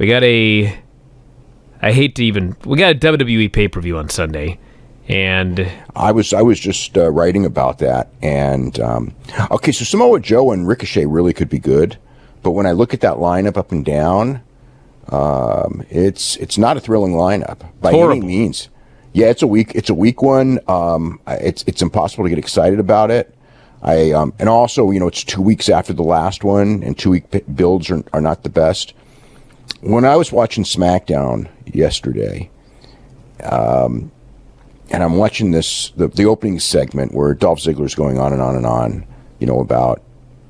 We got a WWE pay-per-view on Sunday, and I was just writing about that, and okay, so Samoa Joe and Ricochet really could be good, but when I look at that lineup up and down, it's not a thrilling lineup by any means. Yeah, it's a weak one. It's impossible to get excited about it. And also, it's 2 weeks after the last one, and 2-week builds are not the best. When I was watching SmackDown yesterday, and I'm watching the opening segment where Dolph Ziggler's going on and on and on, about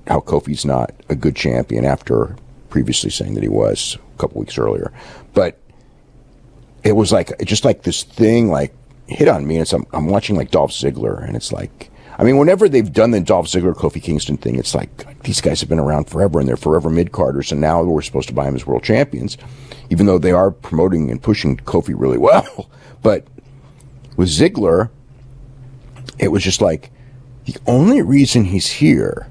how Kofi's not a good champion after previously saying that he was a couple weeks earlier. But it was just like this thing hit on me, and I'm watching Dolph Ziggler, and it's whenever they've done the Dolph Ziggler Kofi Kingston thing, it's these guys have been around forever, and they're forever mid-carders, and now we're supposed to buy them as world champions, even though they are promoting and pushing Kofi really well. But with Ziggler, it was just the only reason he's here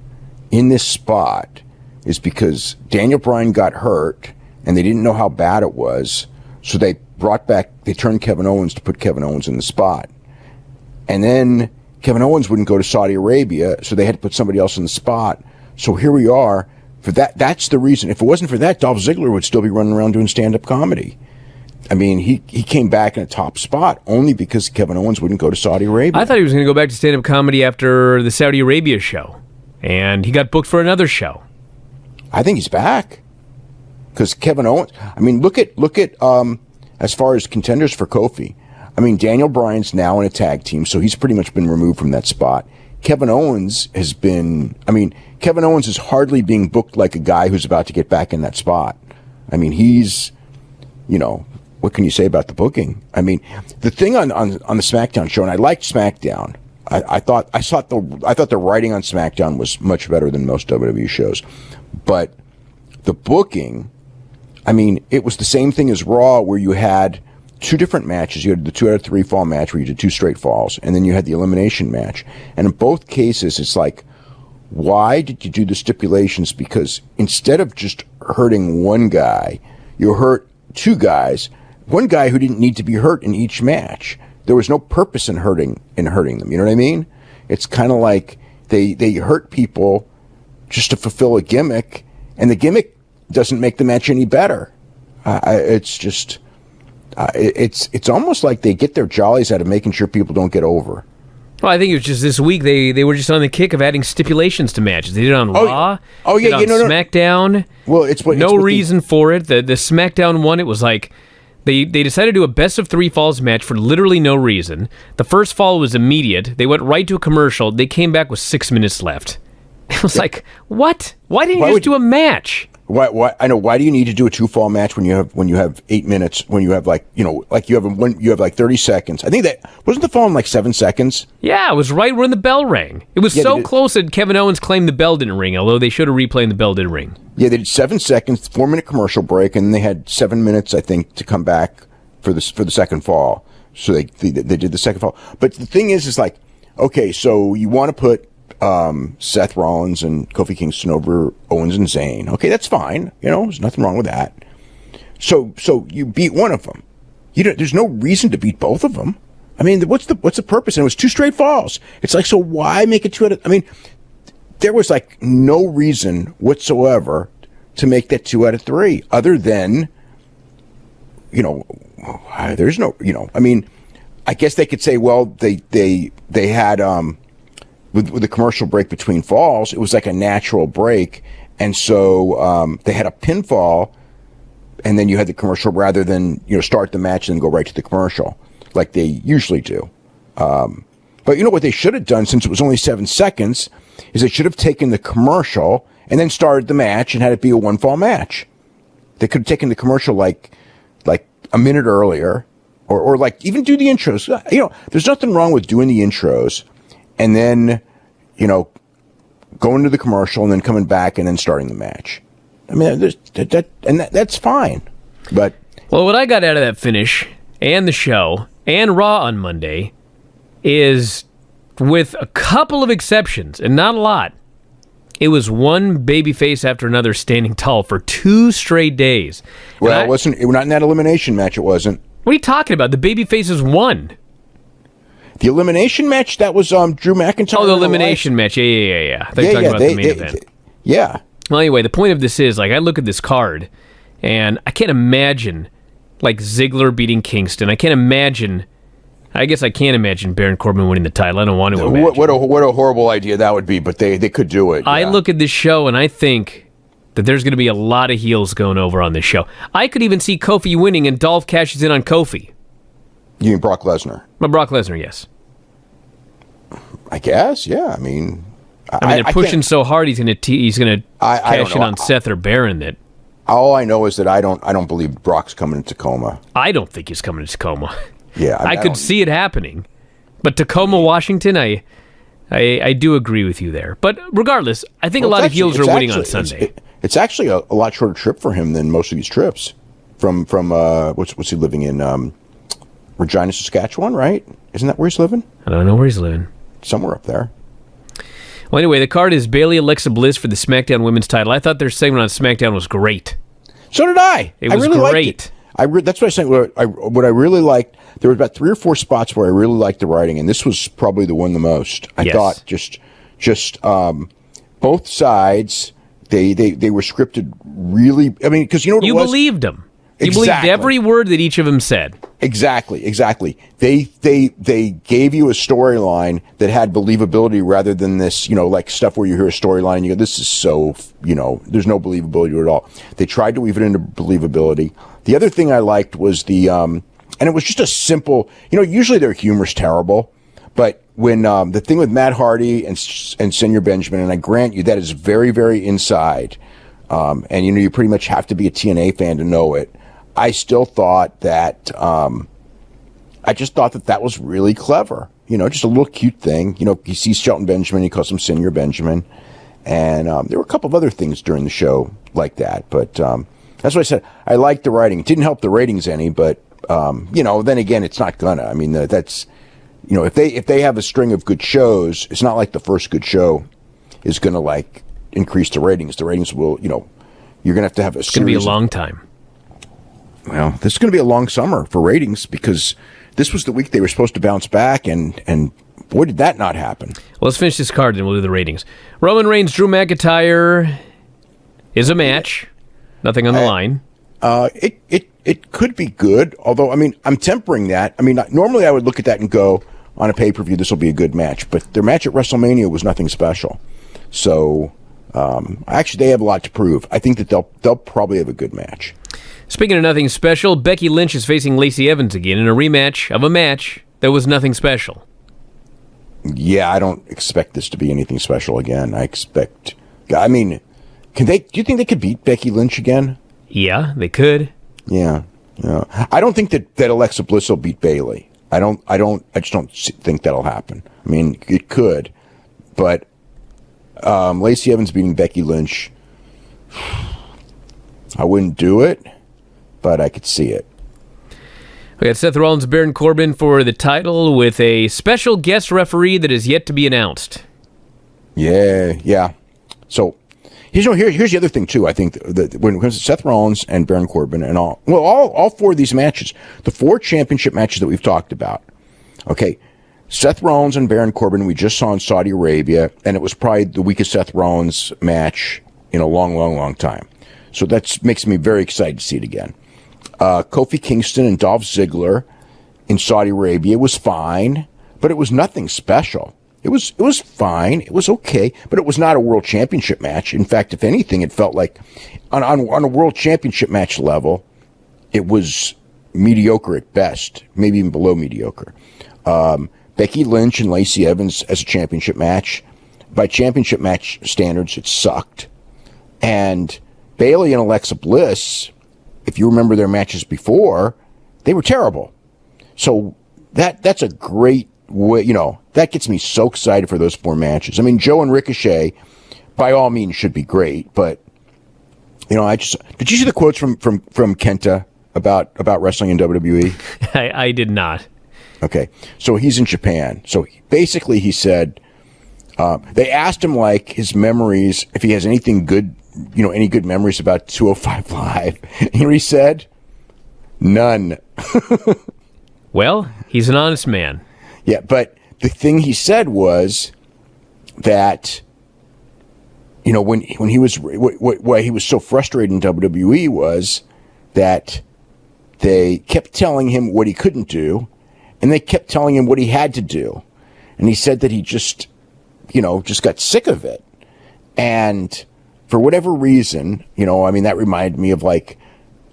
in this spot is because Daniel Bryan got hurt, and they didn't know how bad it was, so they turned Kevin Owens to put Kevin Owens in the spot. And then Kevin Owens wouldn't go to Saudi Arabia, so they had to put somebody else in the spot. So here we are. For that's the reason. If it wasn't for that, Dolph Ziggler would still be running around doing stand-up comedy. He came back in a top spot only because Kevin Owens wouldn't go to Saudi Arabia. I thought he was going to go back to stand-up comedy after the Saudi Arabia show, and he got booked for another show. I think he's back because Kevin Owens. Look at as far as contenders for Kofi. Daniel Bryan's now in a tag team, so he's pretty much been removed from that spot. Kevin Owens is hardly being booked like a guy who's about to get back in that spot. He's, what can you say about the booking? The thing on the SmackDown show, and I liked SmackDown. I thought the writing on SmackDown was much better than most WWE shows, but the booking, it was the same thing as Raw, where you had two different matches. You had the 2 out of 3 fall match where you did 2 straight falls, and then you had the elimination match. And in both cases, it's why did you do the stipulations? Because instead of just hurting one guy, you hurt 2 guys, one guy who didn't need to be hurt in each match. There was no purpose in hurting them. You know what I mean? It's kind of like they hurt people just to fulfill a gimmick, and the gimmick doesn't make the match any better. It's almost like they get their jollies out of making sure people don't get over. Well, I think it was just this week they were just on the kick of adding stipulations to matches. They did it on Raw. Oh yeah, no. SmackDown. Well, it's no reason for it. The SmackDown one, it was they decided to do a best of 3 falls match for literally no reason. The first fall was immediate. They went right to a commercial. They came back with 6 minutes left. It was what? Why didn't you just do a match? Why? I know. Why do you need to do a 2-fall match when you have 8 minutes? When you have you have 30 seconds. I think that wasn't the fall in 7 seconds. Yeah, it was right when the bell rang. It was so close that Kevin Owens claimed the bell didn't ring, although they should have replayed the bell did ring. Yeah, they did 7 seconds, 4-minute commercial break, and they had 7 minutes, I think, to come back for the second fall. So they did the second fall. But the thing is okay, so you want to put Seth Rollins and Kofi Kingston over Owens and Zayn. Okay, that's fine. There's nothing wrong with that. So you beat one of them. There's no reason to beat both of them. What's the purpose? And it was 2 straight falls. It's so why make it 2 out of? There was no reason whatsoever to make that 2 out of 3, other than, there's no, I guess they could say, well, they had with the commercial break between falls, it was a natural break, and so they had a pinfall, and then you had the commercial rather than start the match and then go right to the commercial like they usually do. But what they should have done, since it was only 7 seconds, is they should have taken the commercial and then started the match and had it be a 1-fall match. They could have taken the commercial like a minute earlier, or even do the intros. There's nothing wrong with doing the intros and then, going to the commercial and then coming back and then starting the match. That's fine. But what I got out of that finish and the show and Raw on Monday is, with a couple of exceptions, and not a lot, It was one babyface after another standing tall for 2 straight days. Well, it not in that elimination match. It wasn't. What are you talking about? The babyfaces won. The elimination match, that was Drew McIntyre. Oh, the elimination match. Yeah. I thought you were talking about the main event. Yeah. Well, anyway, the point of this is, like, I look at this card, and I can't imagine, like, Ziggler beating Kingston. I can't imagine Baron Corbin winning the title. I don't want to imagine. What a horrible idea that would be, but they could do it. Yeah. I look at this show, and I think that there's going to be a lot of heels going over on this show. I could even see Kofi winning, and Dolph cashes in on Kofi. You mean Brock Lesnar? Brock Lesnar, yes. I guess, yeah. I mean, they're pushing so hard he's going to cash in on Seth or Baron. That all I know is that I don't believe Brock's coming to Tacoma. I don't think he's coming to Tacoma. Yeah, I could see it happening, but Tacoma, Washington, I do agree with you there. But regardless, I think a lot of heels are winning on Sunday. It's actually a lot shorter trip for him than most of these trips. From what's he living in? Regina, Saskatchewan, right? Isn't that where he's living? I don't know where he's living. Somewhere up there. Well, anyway, the card is Bayley, Alexa Bliss for the SmackDown Women's title. I thought their segment on SmackDown was great. So did I. It was really great. That's what I said. What I really liked, there were about 3 or 4 spots where I really liked the writing, and this was probably the one the most. I thought just both sides, they were scripted really. I mean, because you know what it was? Believed them. You believed every word that each of them said. Exactly. They gave you a storyline that had believability rather than this, like stuff where you hear a storyline and you go, this is so, there's no believability to it at all. They tried to weave it into believability. The other thing I liked was and it was just a simple, usually their humor's terrible, but when the thing with Matt Hardy and Senior Benjamin, and I grant you that is very, very inside, and you pretty much have to be a TNA fan to know it. I still thought that, I just thought that was really clever. Just a little cute thing. He sees Shelton Benjamin, he calls him Senior Benjamin. And there were a couple of other things during the show like that. But that's what I said. I liked the writing. It didn't help the ratings any, but, then again, it's not gonna. I mean, that's, if they have a string of good shows, it's not like the first good show is gonna, like, increase the ratings. The ratings will, you're gonna have a It's gonna be a long time. Well, this is going to be a long summer for ratings because this was the week they were supposed to bounce back, and boy, did that not happen. Well, let's finish this card, and we'll do the ratings. Roman Reigns, Drew McIntyre is a match. Nothing on the line. It could be good, although, I mean, I'm tempering that. I mean, normally I would look at that and go, on a pay-per-view, this will be a good match. But their match at WrestleMania was nothing special. So, actually, they have a lot to prove. I think that they'll probably have a good match. Speaking of nothing special, Becky Lynch is facing Lacey Evans again in a rematch of a match that was nothing special. Yeah, I don't expect this to be anything special again. I mean, do you think they could beat Becky Lynch again? Yeah, they could. Yeah. I don't think that Alexa Bliss will beat Bayley. I just don't think that'll happen. I mean, it could, but Lacey Evans beating Becky Lynch, I wouldn't do it. But I could see it. We got Seth Rollins and Baron Corbin for the title with a special guest referee that is yet to be announced. Yeah. So here's the other thing too. I think that when it comes to Seth Rollins and Baron Corbin and all 4 of these matches, the 4 championship matches that we've talked about. Okay, Seth Rollins and Baron Corbin we just saw in Saudi Arabia, and it was probably the weakest Seth Rollins match in a long time. So that makes me very excited to see it again. Kofi Kingston and Dolph Ziggler in Saudi Arabia was fine, but it was nothing special. It was fine. It was okay, but it was not a world championship match. In fact, if anything, it felt like on a world championship match level, it was mediocre at best, maybe even below mediocre. Becky Lynch and Lacey Evans as a championship match, by championship match standards, it sucked. And Bayley and Alexa Bliss, if you remember their matches before, they were terrible. So that's a great way, that gets me so excited for those 4 matches. I mean, Joe and Ricochet, by all means, should be great, but did you see the quotes from Kenta about wrestling in WWE? I did not. Okay, so he's in Japan. So basically, he said, They asked him like his memories, if he has anything good, any good memories about 205 Live. And he said, none. Well, he's an honest man. Yeah, but the thing he said was that, when he was, why he was so frustrated in WWE was that they kept telling him what he couldn't do, and they kept telling him what he had to do. And he said that he just got sick of it. And for whatever reason, that reminded me of like,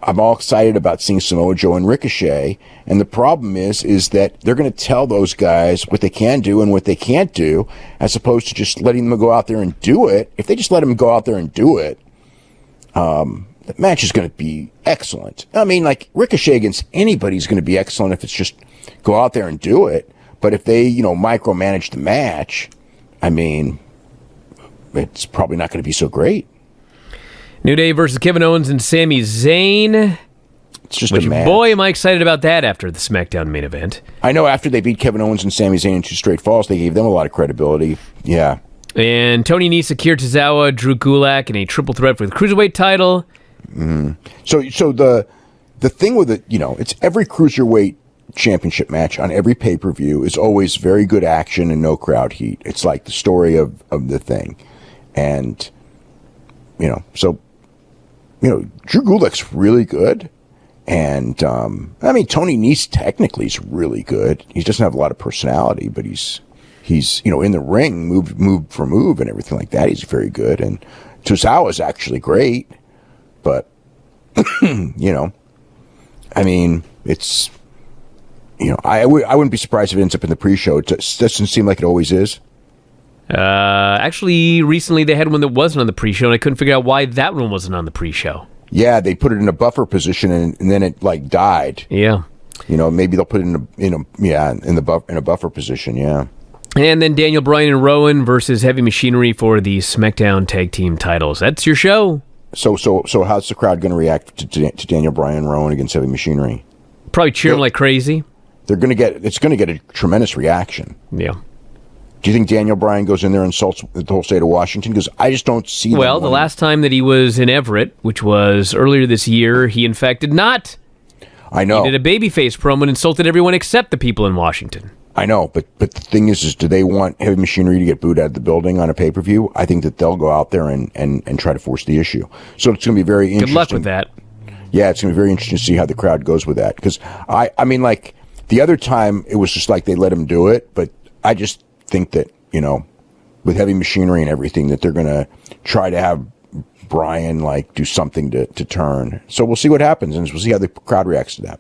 I'm all excited about seeing Samoa Joe and Ricochet. And the problem is that they're going to tell those guys what they can do and what they can't do, as opposed to just letting them go out there and do it. If they just let them go out there and do it, the match is going to be excellent. I mean, like Ricochet against anybody is going to be excellent if it's just go out there and do it. But if they, micromanage the match, I mean, it's probably not going to be so great. New Day versus Kevin Owens and Sami Zayn. It's just a match. Boy, am I excited about that after the SmackDown main event. I know after they beat Kevin Owens and Sami Zayn in 2 straight falls, they gave them a lot of credibility. Yeah. And Tony Nese, Akira Tozawa, Drew Gulak in a triple threat for the Cruiserweight title. Mm. So the thing with it, it's every Cruiserweight championship match on every pay-per-view is always very good action and no crowd heat. It's like the story of the thing. And, Drew Gulak's really good. And, Tony Nese technically is really good. He doesn't have a lot of personality, but he's in the ring, move for move and everything like that. He's very good. And Tozawa's actually great. But, it's, I wouldn't be surprised if it ends up in the pre-show. It doesn't seem like it always is. Actually, recently they had one that wasn't on the pre-show, and I couldn't figure out why that one wasn't on the pre-show. Yeah, they put it in a buffer position, and then it like died. Yeah, maybe they'll put it in a buffer position. Yeah. And then Daniel Bryan and Rowan versus Heavy Machinery for the SmackDown Tag Team titles. That's your show. So how's the crowd going to react to Daniel Bryan and Rowan against Heavy Machinery? Probably cheering like crazy. It's going to get a tremendous reaction. Yeah. Do you think Daniel Bryan goes in there and insults the whole state of Washington? Because I just don't see that. Well, the last time that he was in Everett, which was earlier this year, he in fact did not. I know. He did a babyface promo and insulted everyone except the people in Washington. I know, but the thing is do they want Heavy Machinery to get booed out of the building on a pay-per-view? I think that they'll go out there and try to force the issue. So it's going to be very interesting. Good luck with that. Yeah, it's going to be very interesting to see how the crowd goes with that. Because, like, the other time, it was just like they let him do it. But I just think that, with Heavy Machinery and everything, that they're going to try to have Bryan, like, do something to turn. So we'll see what happens, and we'll see how the crowd reacts to that.